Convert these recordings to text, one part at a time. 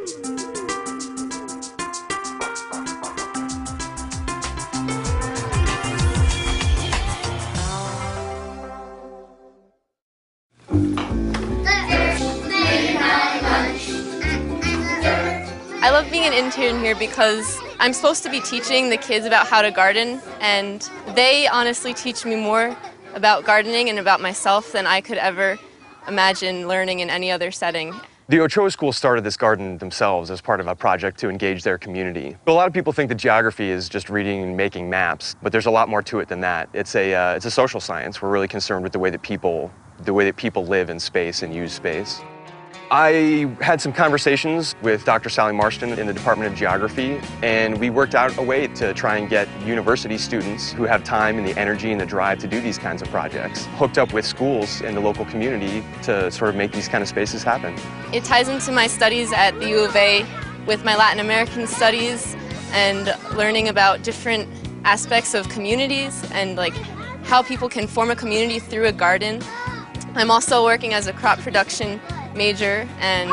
I love being an intern here because I'm supposed to be teaching the kids about how to garden, and they honestly teach me more about gardening and about myself than I could ever imagine learning in any other setting. The Ochoa School started this garden themselves as part of a project to engage their community. A lot of people think that geography is just reading and making maps, but there's a lot more to it than that. It's a social science. We're really concerned with the way that people live in space and use space. I had some conversations with Dr. Sally Marston in the Department of Geography, and we worked out a way to try and get university students who have time and the energy and the drive to do these kinds of projects hooked up with schools in the local community to sort of make these kind of spaces happen. It ties into my studies at the U of A with my Latin American studies and learning about different aspects of communities and like how people can form a community through a garden. I'm also working as a crop production major, and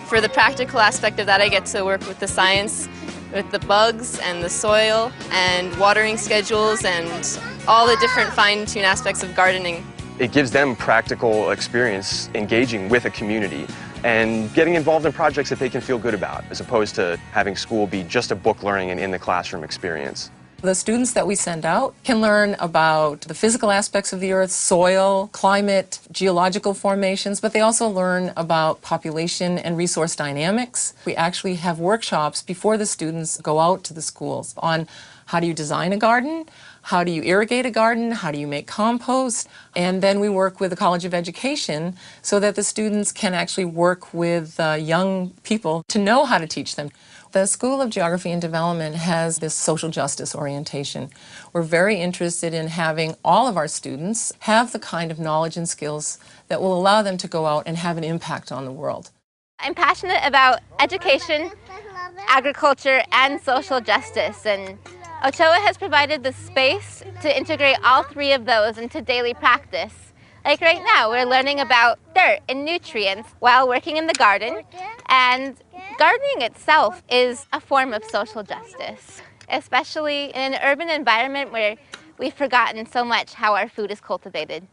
for the practical aspect of that I get to work with the science, with the bugs and the soil and watering schedules and all the different fine-tuned aspects of gardening. It gives them practical experience engaging with a community and getting involved in projects that they can feel good about, as opposed to having school be just a book learning and in the classroom experience. The students that we send out can learn about the physical aspects of the earth, soil, climate, geological formations, but they also learn about population and resource dynamics. We actually have workshops before the students go out to the schools on how do you design a garden, how do you irrigate a garden, how do you make compost, and then we work with the College of Education so that the students can actually work with young people to know how to teach them. The School of Geography and Development has this social justice orientation. We're very interested in having all of our students have the kind of knowledge and skills that will allow them to go out and have an impact on the world. I'm passionate about education, agriculture, and social justice, and Ochoa has provided the space to integrate all three of those into daily practice. Like right now, we're learning about dirt and nutrients while working in the garden, and gardening itself is a form of social justice, especially in an urban environment where we've forgotten so much how our food is cultivated.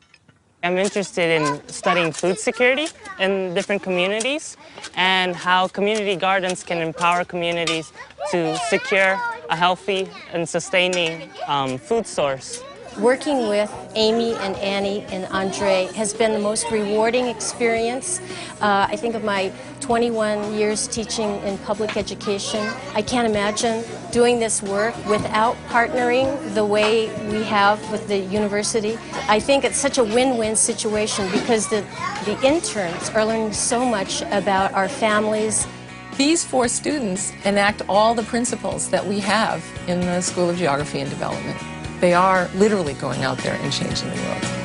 I'm interested in studying food security in different communities and how community gardens can empower communities to secure a healthy and sustaining food source. Working with Amy and Annie and Andre has been the most rewarding experience. I think of my 21 years teaching in public education. I can't imagine doing this work without partnering the way we have with the university. I think it's such a win-win situation because the interns are learning so much about our families. These 4 students enact all the principles that we have in the School of Geography and Development. They are literally going out there and changing the world.